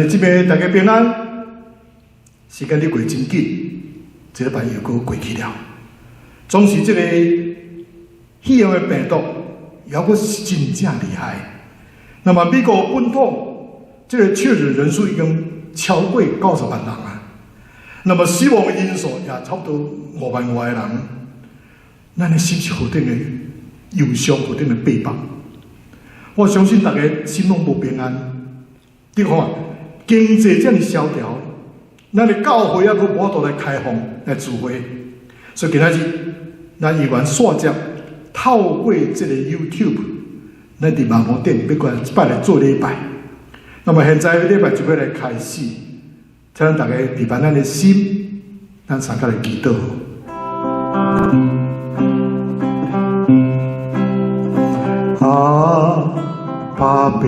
即边大家平安，时间咧过真紧，一礼拜又过去了。总是即个肺炎的病毒，犹阁是真正厉害。那么美国本土这个确诊人数已经超过90万人啊，那么死亡的人数也差不多5万外的人，咱的心是何等的忧伤，何等的悲痛。我相信大家心拢无平安。你看，经济这么萧条，咱的教会也阁无法度来开放来聚会，所以今仔日咱议员线接透过这个 YouTube， 咱伫网络顶要过一摆来做礼拜。那么现在礼拜就要来开始，请咱大家陪伴咱的心，咱参加来祈祷。啊，爸爸。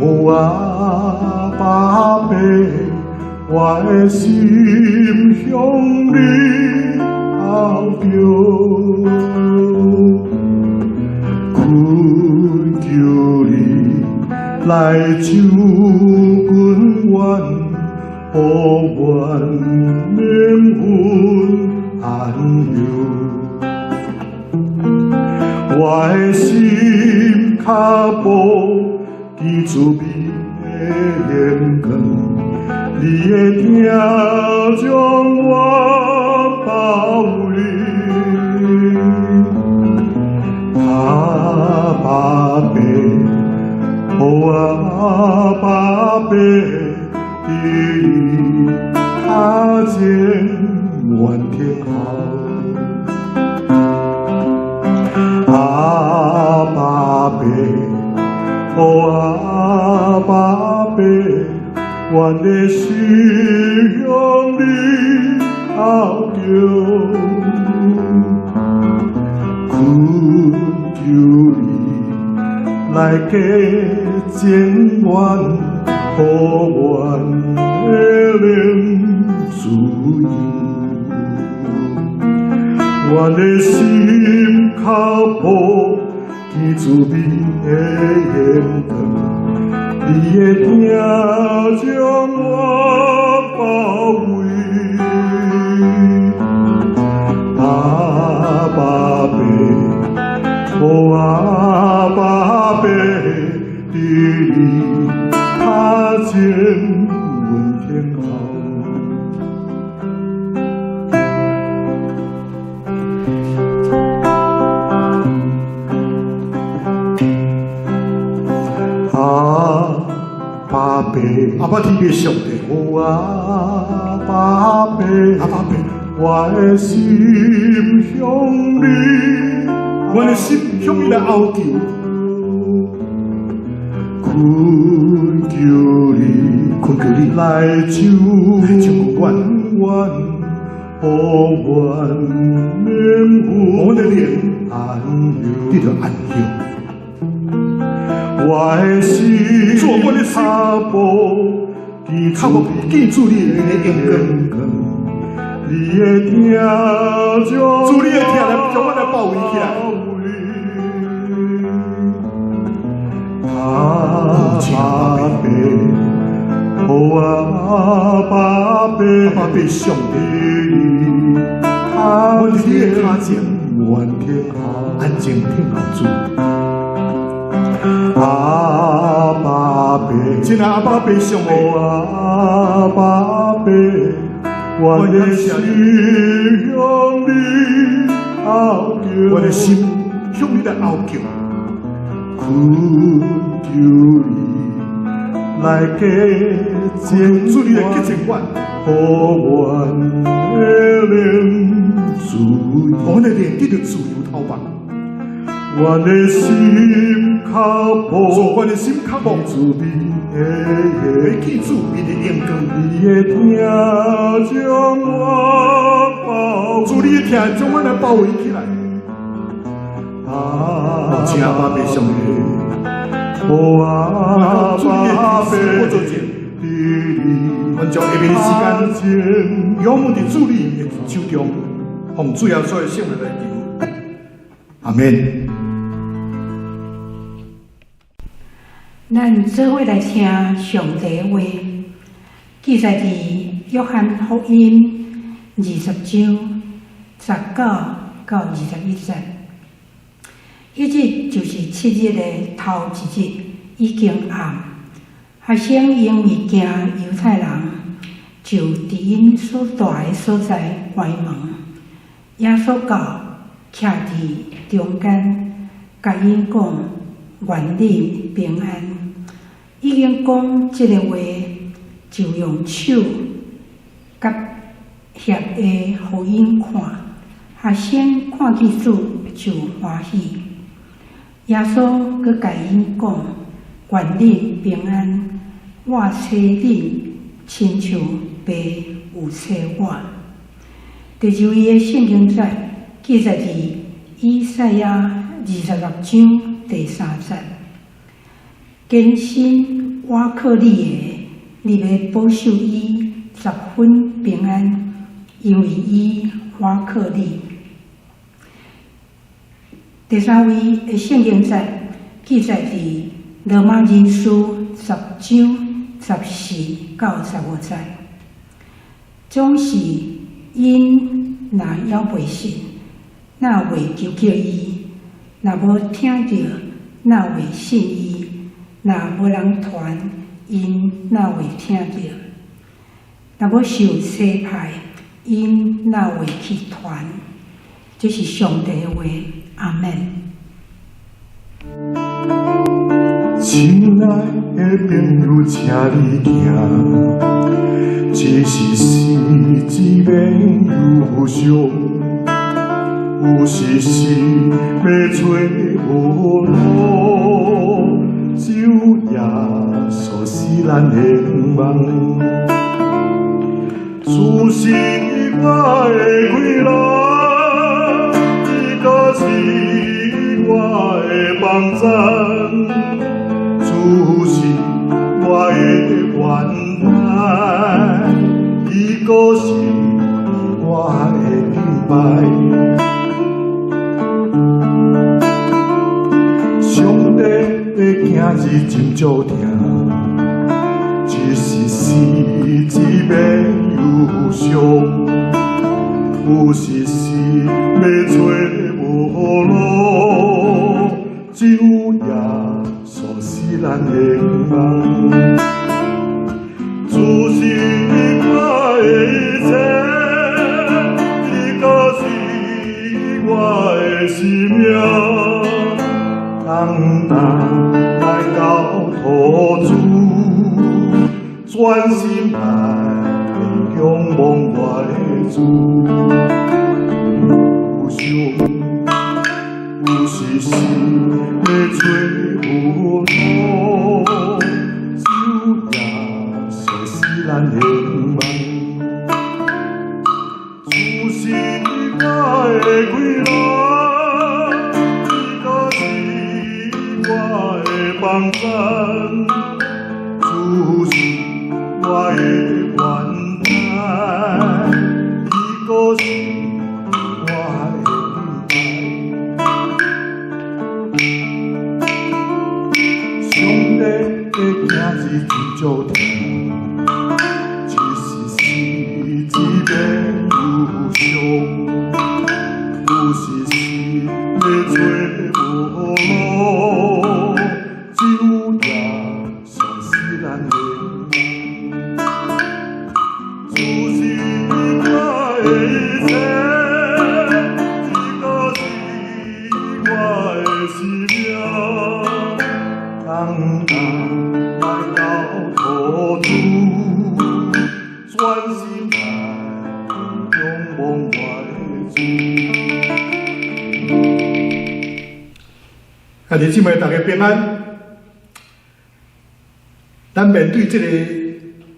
哦啊，宝贝，我的心向你后叫，恳求你来救阮阮，予阮灵魂安休。我的心脚步。记住你的眼光，你的疼将我包围。啊，宝贝，哦啊，宝贝，你踏前愿天好。啊，宝贝。哦啊，宝贝，阮的心向你后叫，恳求你来加增援，予阮的灵自由。阮的心脚步。记住你的眼光，你的疼将我包围。啊，宝贝，哦啊，宝贝，你踏前问天好。阿爸天父上帝，哦啊，宝贝，啊宝贝，我的心向你，我的心向你来后求，恳求你来救阮，予阮灵魂安休，你着安休。我的心脚步，记住你的眼光，你的疼将你的疼来将我来包围起来。啊，宝贝，哦啊，宝贝，上帝，我伫你的脚前，愿天好，安静听候主。啊，宝贝，亲爱阿宝贝上帝，啊，宝贝，我的心向你后叫，我的心向你来后叫，恳求你来加增助你来加增援，予阮的灵自由，我的灵得到自由透放。我的心脚步，我的心脚步，记住你的眼光，你的疼将我包，主你的疼将我来包围起来。啊，亲爱的宝贝上帝，哦啊，宝贝，我做见，阮将下面的时间，仰望伫主你的手中，奉主耶稣的圣名来求，阿门。咱做伙来听上帝的话，记载伫约翰福音20章19到21节。迄日就是7日的头一日，已经暗。学生因为惊犹太人，就伫因所住的所在关门。耶稣到，徛伫中间，甲因讲愿你平安。已经讲即个话，就用手甲箧的互因看。学生看见主就欢喜。耶稣佮甲因讲：愿你平安，我找你，亲像爸有找我。第2位的圣经节记载伫以赛亚26章第3节。坚信我靠你的，你要保守伊10分平安，因为伊我靠你。第3位的圣经节记载伫罗马人书10章14到15节。总是因若还袂信，若袂求叫伊；若无听着，若袂信伊。若无人传，因若会听着；若无受洗派，因若会去传。这是上帝的话，阿门。亲爱的朋友，请你听，这是世之免忧伤，有时要找无路。只有耶稣是咱的梦，主是我的归来，伊就是我的帮衬，主是我的原来，伊阁是我的敬拜。上帝的囝儿真足疼，只是世之免忧伤，有时要找无路，只有耶稣是咱的梦。主是我的一切，伊阁是我的生命。当来到土主，专心来仰望我的主。有伤，有时要找无路，只有耶稣是咱的梦。主是我的归来。帮衬，主是我的原来，伊阁是我的敬拜。上帝的囝儿真足疼，只是世之免忧伤，有时要找无路。只有耶稣是咱的梦，主是我的一切，伊阁是我的生命。当来到土主，专心来仰望我的主。弟兄姊妹，大家平安。咱面对这个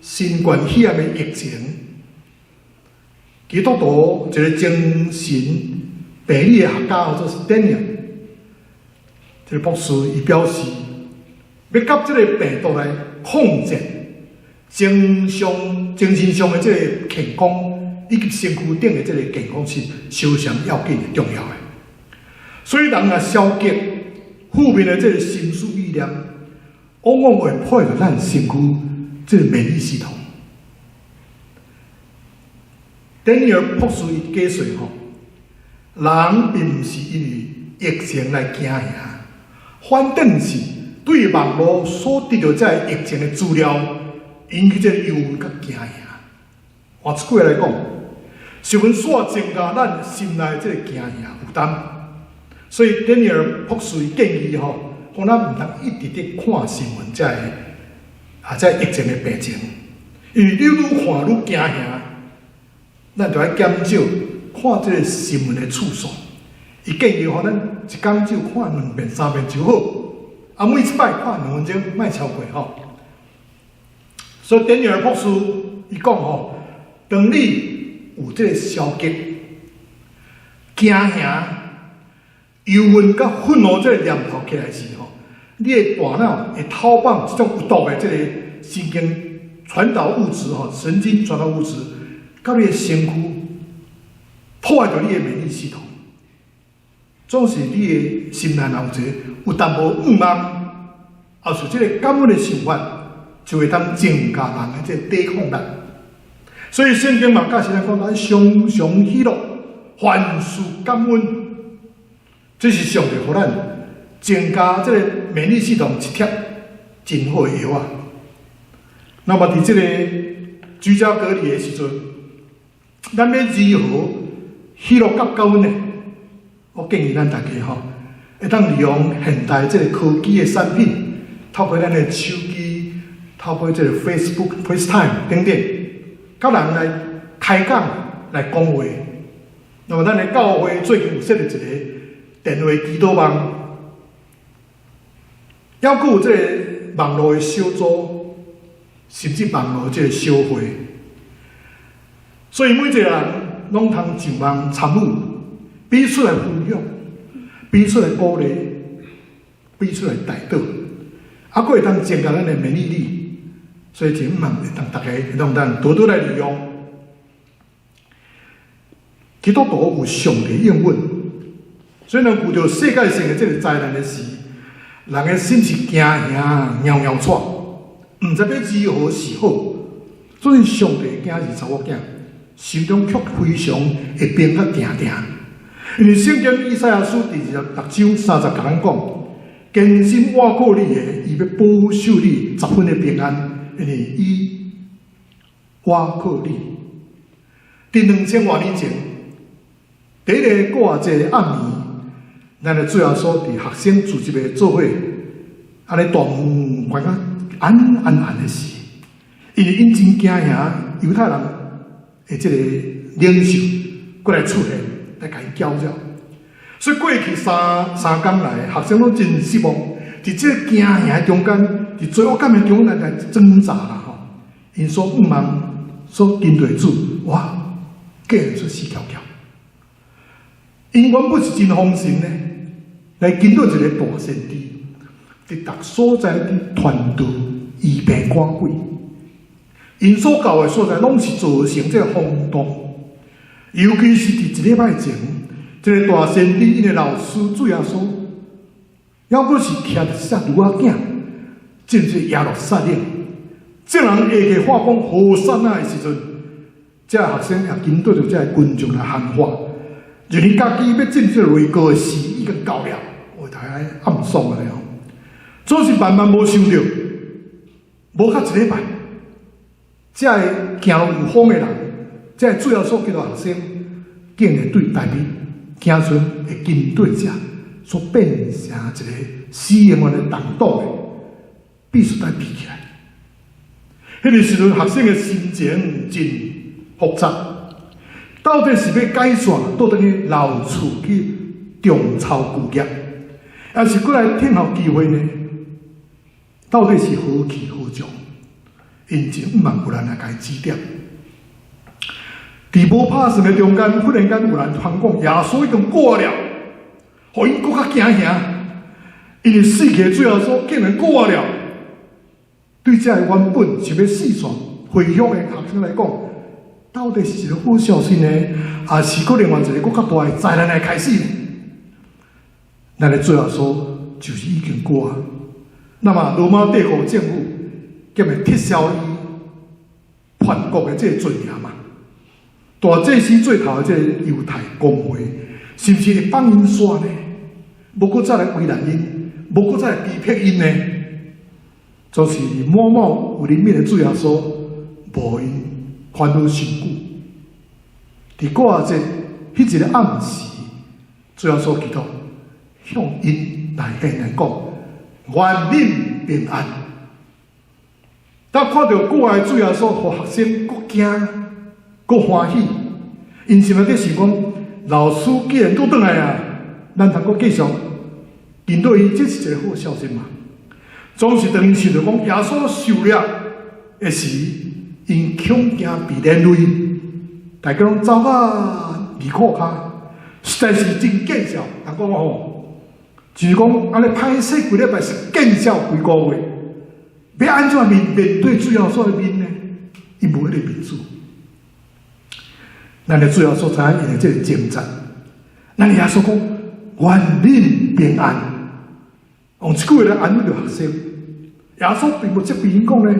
新冠肺炎的疫情，基督徒一个精神病理的学家或者是典型，这个博士伊表示，要甲这个病毒来抗战，精神上的这个健康以及身躯顶的这个健康是相当要紧的、重要的。所以人啊消极负面的这个心思意念。往往会破坏咱身躯这个免疫系统。等于博士伊解说吼，人并毋是因为疫情来惊吓，反正是对网络所得到这疫情的资料引起这忧郁甲惊吓。换一句话来讲，是阮所增加咱心内这个惊吓负担。所以等于博士伊建议吼，讲咱毋通一直伫看新闻这疫情的病情，因为你愈看愈惊吓。咱就要减少看这个新闻的次数。伊建议，咱一天就看2遍、3遍就好。每一摆看2分钟，莫超过吼。所以，等尔博士伊讲吼，当你有这个消极、惊吓、忧郁甲愤怒这个念头起来时吼，你的大脑会透放这种有毒的这个神经传导物质吼，神经传导物质。到你的身躯，破坏着你的免疫系统，总是你的心内有一个有淡薄不安，也是这个感恩的想法，就会当增加人的这个抵抗力。所以圣经嘛，教示咱讲，咱常常喜乐，凡事感恩，这是上帝互咱增加这个免疫系统一贴真好的药啊。那么伫这个居家隔离的时阵，咱要如何喜乐甲感恩呢？我建议咱大家吼，会当利用现代这个科技的产品，透过咱的手机，透过这个 Facebook、FaceTime 等等，甲人来开讲来讲话。那么咱的教会最近有设立一个电话祈祷网，还佫有这个网络的小组，甚至网络这个小会。所以每一个人拢通上网参与，彼此来分享，彼此来鼓励，彼此来带导，佫会当增加咱的免疫力。所以真毋茫会当大家会当多多来利用。基督徒有上帝应允，虽然遇到世界性的这个灾难的时，人的心是惊吓、袅袅喘，毋知要如何是好。所以上帝惊是查某囝。心中却非常会变甲定定，因为圣经以赛亚书第26章30甲咱讲，坚心倚靠你的，伊要保守你10分的平安，因为伊倚靠你。伫2000多年前，第一个过节的暗暝，咱的主耶稣伫学生组织的做伙，安尼大门关甲暗的时，因为因真惊吓犹太人。这个领袖过来出现，来甲伊搅扰，所以过去三天来，学生拢真失望。伫这个惊吓中间，伫罪恶感的中间来挣扎啦吼。因所不忙所跟对主，哇，竟然出死翘翘。因原本是真丰盛呢，来跟对一个大先知，伫逐所在伫团队医病赶鬼。因所教的所在，拢是造成这个轰动，尤其是伫1礼拜前，这个大先知因的老师主耶稣，还佫是徛着一只女仔囝，进入耶路撒冷。这人下去话讲和散那的时阵，这学生也跟对着这群众来喊话，认为家己要进这雷高的时已经到了，我大概暗爽了了。总是万万无想到，无较1礼拜。这个行路有风的人，这个主要所叫做学生，竟然对台北行村的军队者所变成一个死人的动荡的，必须来比起来。迄个时阵，学生的心情真复杂，到底是要改线，倒转去老厝去重操旧业，还是过来听候机会呢？到底是何去何从？因真毋茫有人来甲伊指点。伫无拍算的中间，忽然间有人传讲耶稣已经过了，互因搁较惊吓，因为死去最后说竟然过了。对这原本想要四散回乡的学生来讲，到底是一个好消息呢，还是搁另外一个搁较大的灾难来开始呢？咱的最后说就是已经过啊。那么罗马帝国政府兼会撤销伊叛国的这个罪名嘛。大祭司最头的这个犹太公会，是不是会放因煞呢？无搁再来为难因，无搁再来逼迫因呢？就是默默有灵命的主耶稣，无因烦恼辛苦。伫过节迄一个暗时，主耶稣基督向因来讲：愿恁平安。当看到过来主耶稣和学生搁惊搁欢喜，因心内底想讲：老师既然搁转来啊，咱通搁继续见到伊，这是一个好消息嘛。总是当因想到讲耶稣受了的时，因恐惊被连累，大家拢走啊离苦骹，实在是真见笑。人讲吼，就是讲安尼歹势几礼拜是见笑几个月，要安怎面对主耶稣的面呢？伊无迄个面子。咱的主耶稣知影因的这个征战，咱耶稣讲愿恁平安。用一句话来安慰着学生，耶稣并无责备因讲呢，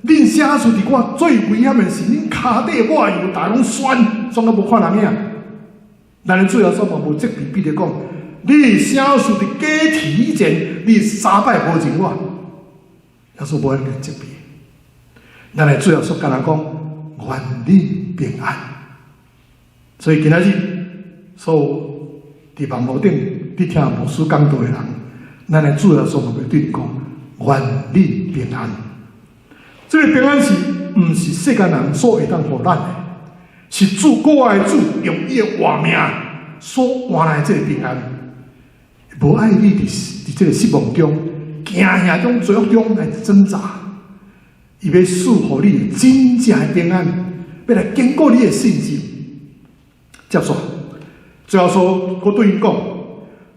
恁写出伫我最危险的是恁骹底我油大拢酸到无看人影。咱的主耶稣嘛无责备彼得讲，你写出伫假体以前，你3摆无认我。耶稣无安尼责备，咱的主耶稣甲人讲，愿恁平安。所以今仔日所有伫网络顶伫听牧师讲道的人，咱的主耶稣嘛要对你讲，愿恁平安。这个平安是毋是世间人所会当互咱的？是主国外主用伊的活命所换来这个平安。无爱你伫这个失望中、惊吓中、罪恶中来挣扎，伊要赐予你真正的平安，要来坚固你的信心。接续，主要说，我对因讲，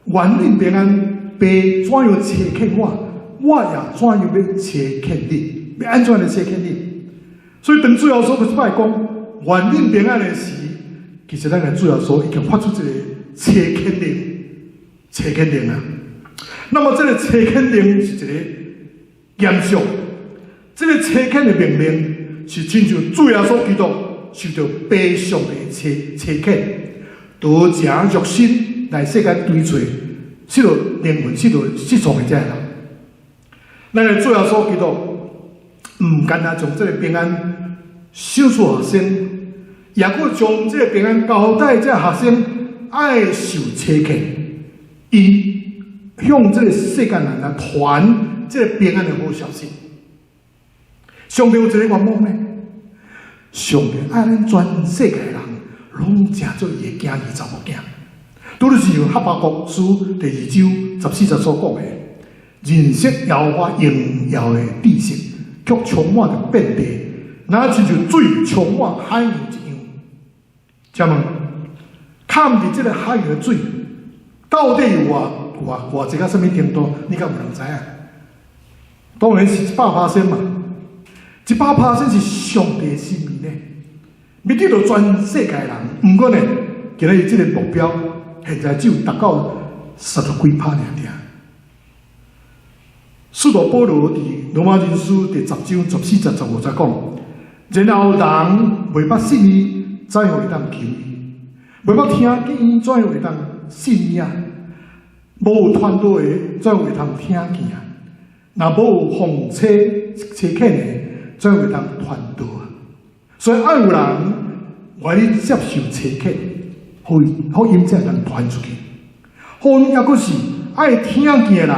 愿恁平安。爸怎样找欠我，我也怎样要找欠你，要安怎来找欠你？所以当主耶稣就摆讲，愿恁平安的时，其实咱的主耶稣已经发出一个找欠令，找欠令啊。那么这个找欠令是一个严肃，这个找欠的命令是亲像主耶稣基督受到悲伤的找欠，多正肉身来世间追找。失落灵魂、失丧的这人，咱的主耶稣基督唔单单将这个平安赏出学生，也佫将这个平安交代这学生爱受车欠，伊向这个世间人来传这个平安的好消息。上帝有一个愿望呢，上帝爱咱全世界的人拢成做伊的囝儿查某囝。拄就是哈巴谷书第2章14节所讲的，人色摇花萦绕的地势，却充满着遍地，那亲像水充满海洋一样。请问，看伫这个海洋的水，到底有偌济到什么程度？你敢有人知影？当然是100%嘛，100%是上帝的心意呢，要得到全世界人。不过呢，今日这个目标。现在只有达到30几%尔。使徒保罗伫罗马人书第10章14节15节讲，然后人未捌信伊，怎样会当求伊？未捌听见伊，怎样会当信伊啊？无有传道的，怎样会当听见啊？若无有奉车欠的，怎样会当传道啊？所以爱有人愿意接受车欠。福音才能传出去，福音也佫是爱听见的人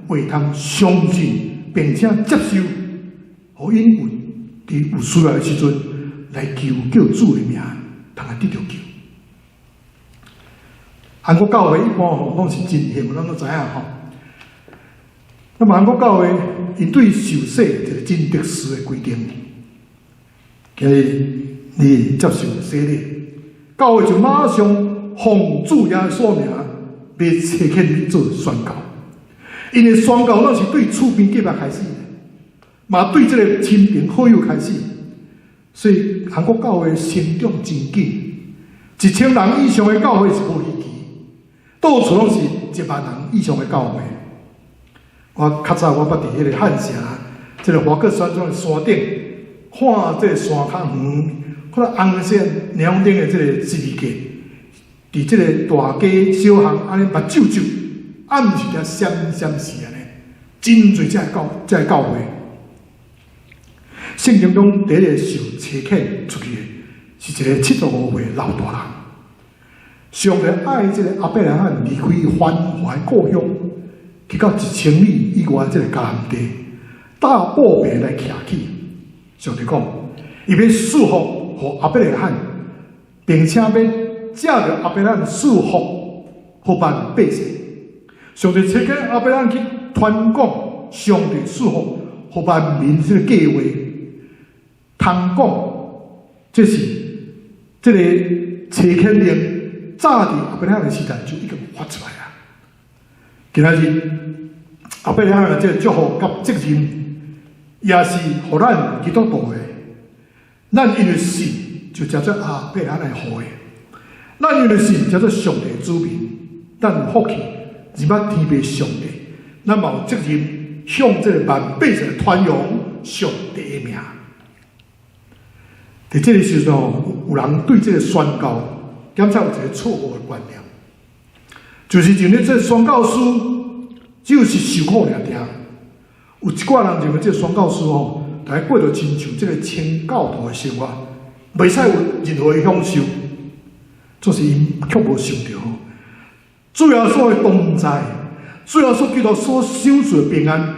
会通相信，并且接受，互因有伫有需要的时阵来求叫主的名，通来得到救。韩国教会一般吼拢是真幸，咱都知影吼。那么韩国教会伊对受洗一个真特殊的规定，今日你接受洗礼。教会就马上奉主耶稣名来切劝你做宣告，因为宣告那是对厝边隔壁开始，嘛对这个亲朋好友开始，所以韩国教会成长真紧，1000人以上的教会是无稀奇，到处拢是1万人以上的教会。我较早我捌伫迄个汉城，即个华克山庄的山顶，看即个山较远，看到红色霓虹灯的即个十字架，伫即个大街小巷安尼目睭睭，暗时才闪闪是安尼，真侪才会教会。圣经中第一个受差遣出去的，是一个75岁老大人。上帝爱即个阿伯拉罕离开繁华故乡，去到1000里以外即个迦南地，搭宝马来徛起。上帝讲，伊要赐福给阿伯拉罕，并且要借着阿伯拉罕赐福给万百姓。上帝差遣阿伯拉罕去传讲上帝赐福给万民这个计划。通讲，这是这个差遣令，早伫阿伯拉罕的时代就已经发出来啊。今仔日阿伯拉罕的这个祝福甲责任，也是互咱基督徒的。咱因为信就叫做阿伯拉罕的后裔，咱因为信叫做上帝子民，咱有福气入捌天父上帝，咱嘛有责任向这个万百姓传扬上帝的名。在这个时候，有人对这个宣教，检查有一个错误的观念，就是认为这个宣教师只有是受苦尔定。有一寡人认为这个宣教师吼，大概过着亲像这个清教徒的生活，袂使有任何的享受，就是因却无想到，主要所的同在，主要所基督所享受的平安，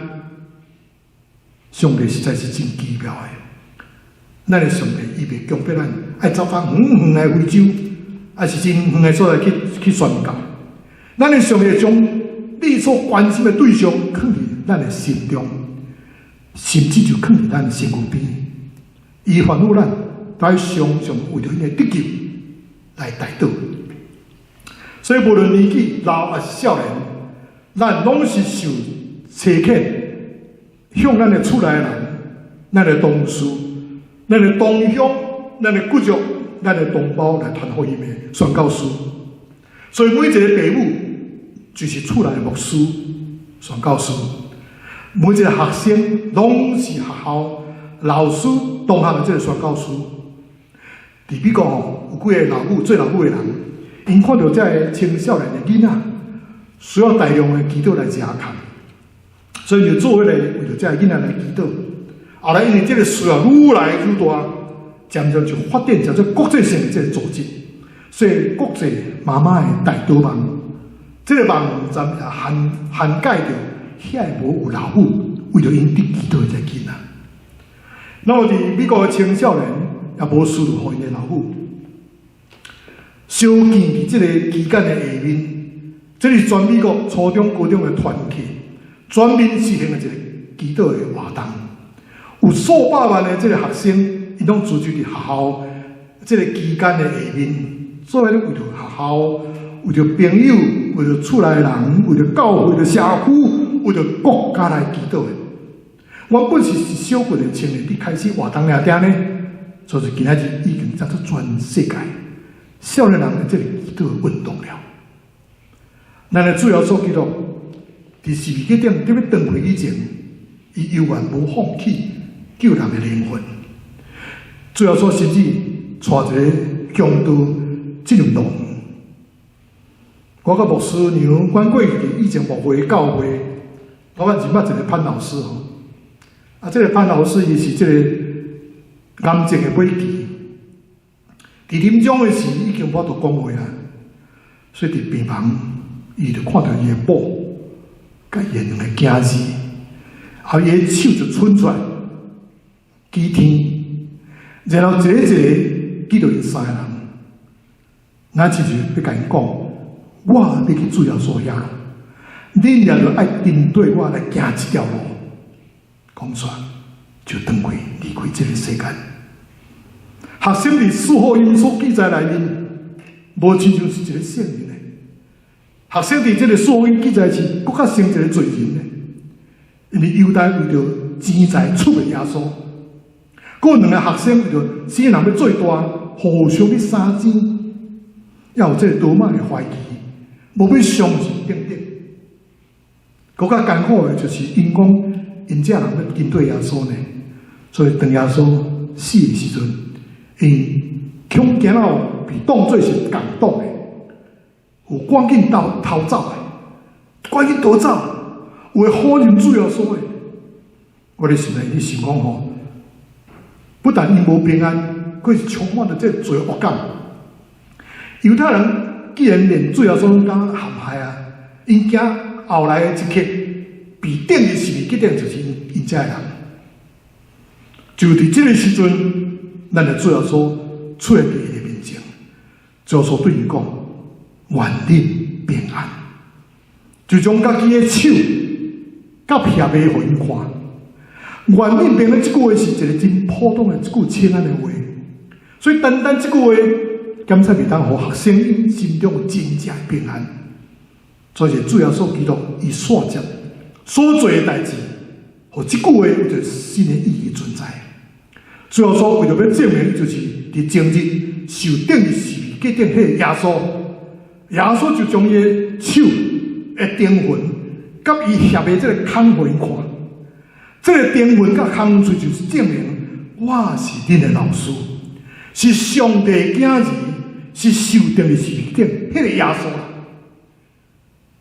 上帝实在是真奇妙的。咱的上帝伊袂强迫咱爱走到远远的非洲，还是真远的所在去宣教。咱的上帝将你所关心的对象放伫咱的心中，甚至就放伫咱的身躯边。伊吩咐咱，来常常为着因的得救来代祷。所以无论年纪老还是少年，咱拢是受差遣，向咱的厝内人、咱的同事。咱的同乡、咱的贵族、咱的同胞来传福音的宣教师，所以每一个父母就是厝内的牧师、宣教师；每一个学生拢是学校老师、同学的这个宣教师。伫美国吼，有几个老母做老母的人，因看到这个青少年的囡仔需要大量的祈祷来加强，所以就做伙来为着这个囡仔来祈祷。后来因为这个需要愈来愈大，渐渐就发展叫做国际性的这个组织，所以国际妈妈的大祷网，这个网站也涵盖着遐无有老母为着因得祈祷的这囡仔。那么伫美国的青少年也无输入互因的老母，小见伫这个期间的下面，这是全美国初中、高中的团体专门实行的一个祈祷的活动。有数百万的这个学生，伊拢聚集伫学校这个期间的下面，做为着学校、为着朋友、为着厝内人、为着教会、为着社区、为着国家来祈祷的。原本是小群的青年，你开始活动了点呢，就是今仔日已经叫做全世界少年人的这个祈祷运动了。咱的主要所基督伫十字架顶，要登回以前，伊犹原无放弃。救人的灵魂，主要说甚至带一个强盗进入洞。我甲牧师娘管过去以前牧会教会，我捌认捌一个潘老师吼。这个潘老师伊是这个癌症的尾期，伫临终的时已经无法度讲话啊，所以伫病房，伊就看到伊的母，甲伊两个囝儿，后伊的手就伸出来。祈天，然后一个记到因三个人，咱就是要甲因讲，我要去主要所遐，恁也着爱跟对我来行这条路。讲煞就转回离开这个世界。学生伫四福音所记载内面，无亲像是一个圣人的。学生伫这个四福音记载是更较像一个罪人的，因为犹太为着钱财出卖耶稣。嗰两个学生为着生人要做大，互相去杀钱，也有这个多马的怀疑，无要相信等等。更较艰苦的就是因讲因这人要针对耶稣呢，所以当耶稣死的时阵，因恐惊到被当作是共党的，有赶紧逃走的，赶紧逃走，有的好人主耶稣的。我哋现在你想讲吼，不但因无平安，佫是充满了这罪恶感。犹太人既然连主耶稣敢陷害啊，因惊后来的一刻被钉伫十字架顶，就是因这人。就伫这个时阵，咱的主耶稣出现伫伊的面前，主耶稣对伊讲：“愿恁平安。”就将家己的手甲撇尾互因看。愿恁平安这句话是一个真普通的一句请安的话，所以单单这句话，检测袂当互学生心中有真正的平安。所以主要所基督伊所接所做的代志，互这句话有着新的意义存在。主要所为着要证明，就是伫前日受钉伫十字架顶迄个耶稣，耶稣就将伊的手的钉痕，甲伊合的这个孔互因看。这个钉痕甲空嘴就是证明我是恁的老师，是上帝的囝儿，是受钉的十字顶迄个耶稣啦。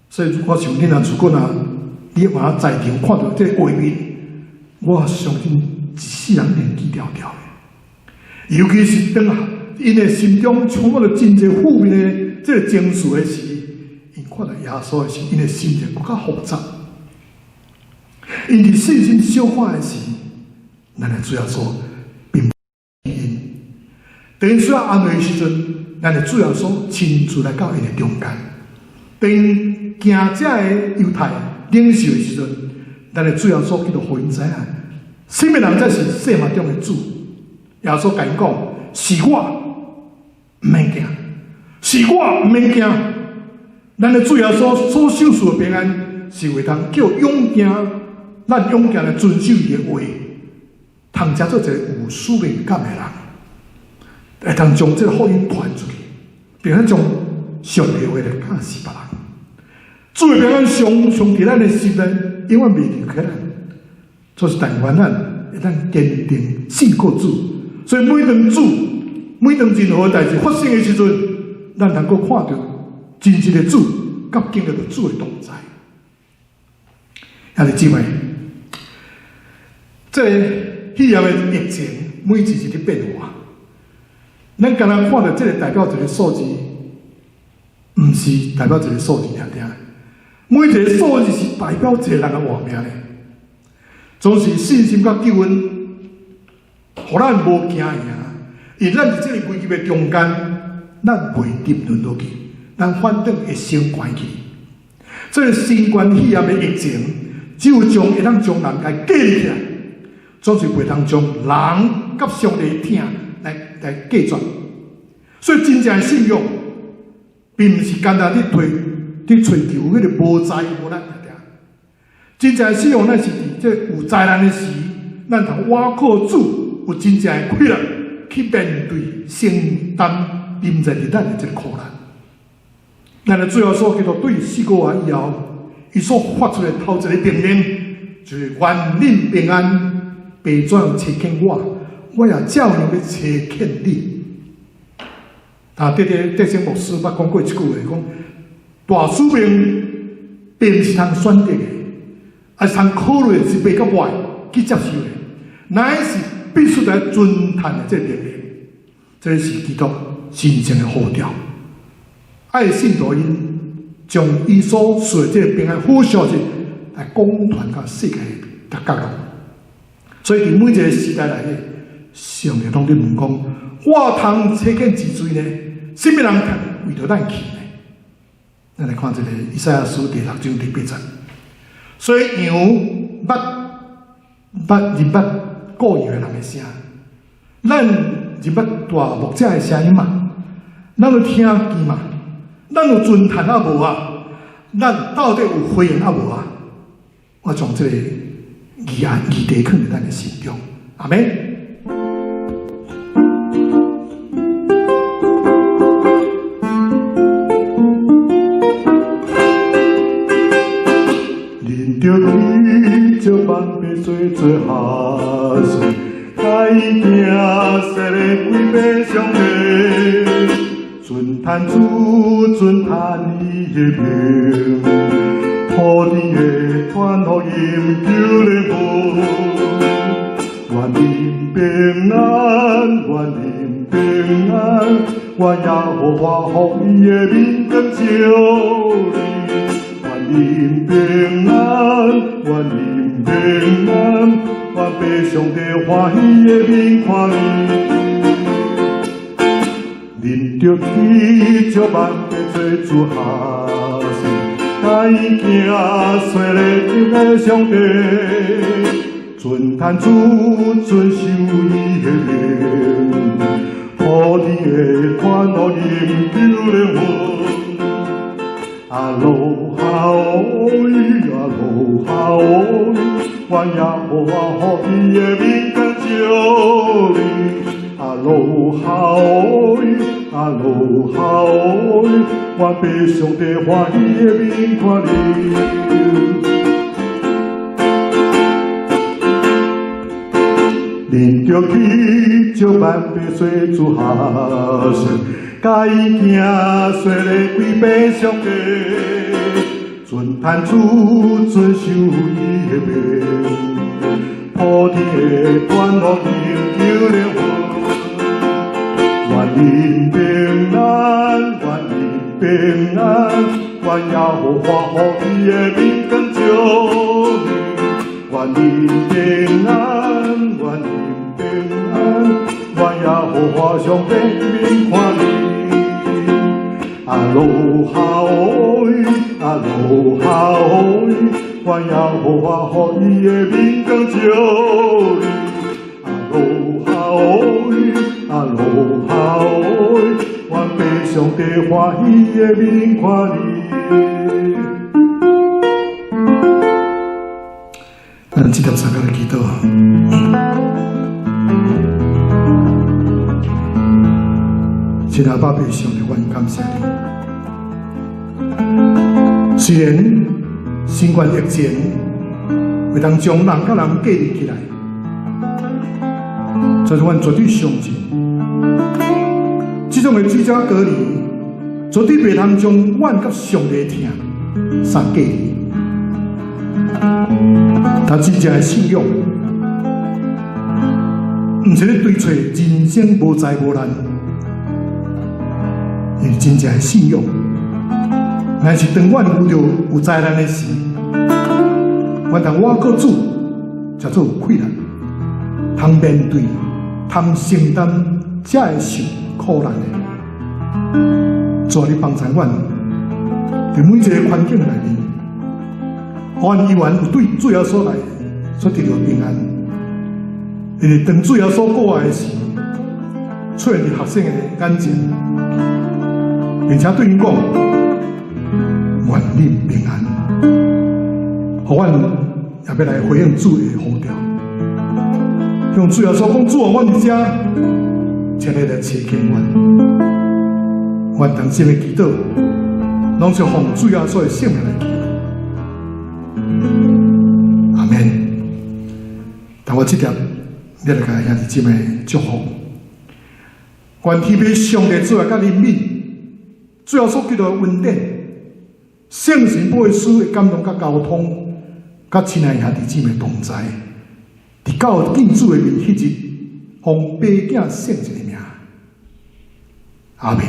所以我想恁如果你往在场看到这个画面，我相信一世人连记了了的。尤其是当因的心中充满了真侪负面的这个情绪的时，因看到耶稣的时，因的心情更加复杂。因伫信心小化的时，咱的主要说并不因。等需要安慰的时阵，咱的主要说亲自来到因的中间。等行者的犹太领袖的时阵，咱的主要说叫做互因知影，什么人才是世界中的主？耶稣甲因讲：是我，毋免惊；是我，毋免惊。咱的主要说所享受的平安，是为通叫勇敢。咱勇敢来遵守伊的话，通才做一个有使命感的人，会通将这个福音传出去，并且将上帝的话来教示别人。主的平安上伫咱的心内，永远袂离开咱。就是但愿咱会当坚定信靠主，所以每当任何代志发生的时阵，咱能够看到真实的主，甲经历到主的同在。兄弟姊妹。这迄样的疫情，每一日伫变化。咱刚才看到这个代表一个数字，毋是代表一个数字尔尔。每一个数字是代表一个人的活命咧。总是信心甲救恩，互咱无惊赢。因咱伫这个危机的中间，咱袂沉沦落去，咱反倒会升悬去。这个新冠肺炎的疫情，只有会当将人家建立起来。总是袂通将人甲上帝的疼来隔绝，所以真正的信仰，并毋是简单伫追求迄个无灾无难的。真正的信仰，咱是伫这有灾难的时，咱通倚靠主，有真正的气力去面对、承担临在伫咱的这个苦难。咱的最后所叫做对4个月以后，伊所发出的头一个命令，就是愿恁平安。白怎样差遣我也照样要差遣你。德生牧师捌讲过一句话，讲大使命并毋是通选择的，而是通考虑是白甲坏去接受的，乃是必须来遵探的这个命令。这是基督真正的呼召。爱信徒因将伊所说的这个平安好消息来广传到世界各角落。所以，伫每一个时代内底，上帝拢伫问讲：我通差遣之罪呢？什么人通为着咱去呢？咱来看这个以赛亚书第6章第8节。所以羊认捌故意的人的声，咱认捌大牧者的声音嘛？咱有听见嘛？咱有尊谈啊无啊？咱到底有回应啊无啊？我从这个。义地放在咱的心中，阿们。恁念着起石板白水做下水，该行说个几百上地，船摊主船摊伊的命，土地的传福音求灵魂。愿您平安，愿您平安，愿耶和华福伊的面光照你。愿您平安，愿您平安，愿被上帝欢喜的面看你。恁着起石板白做主下水，该行说咧救个上帝。船摊主遵守伊的命，土地的传福音求灵魂。阿罗哈哦，阿罗哈哦，愿耶和华福伊的面光照你。阿罗哈哦，阿罗哈哦，愿被上帝欢喜的面看你。念着起石板白水主下水，该行说咧几百上地，船摊主遵守伊的命，土地的传福音求灵魂。愿您平安，愿您平安，愿耶和华福伊的面光照你。愿您平安，愿您平安，愿耶和华上帝面看你。阿罗哈哦，阿罗哈哦，愿耶和华福伊的面光照你。阿罗哈哦，阿罗哈哦，愿被上帝欢喜的面看你。咱这条参加来祈祷。亲爱爸爸上帝，我感谢你。虽然新冠疫情会当将人甲人隔离起来，但是阮绝对相信，这种的居家隔离绝对袂通将阮甲上帝的疼相隔离。他真正的信仰，毋是咧追找人生无灾无难，因为真正的信仰，乃是当阮遇到有灾难的时，阮通我个主叫做有困难，通面对、通承担这会受苦难的，主你帮助阮，伫每一个环境内面。阮依然有对主耶稣来所得到平安，因为当主耶稣过来的时，出现伫学生的眼前，并且对因讲：愿恁平安。互阮也要来回应主的呼召，向主耶稣讲：主啊，阮伫遮，请你来垂听阮。阮同心的祈祷，拢是奉主耶稣的圣名来祈祷。阿们。但我这条，你来甲兄弟姊妹祝福。愿天父上帝主来甲怜悯，最后所给到恩典，圣神保师的感动甲交通，甲亲爱兄弟姊妹同在，伫教敬主的面迄日，奉爸囝圣一个名。阿们。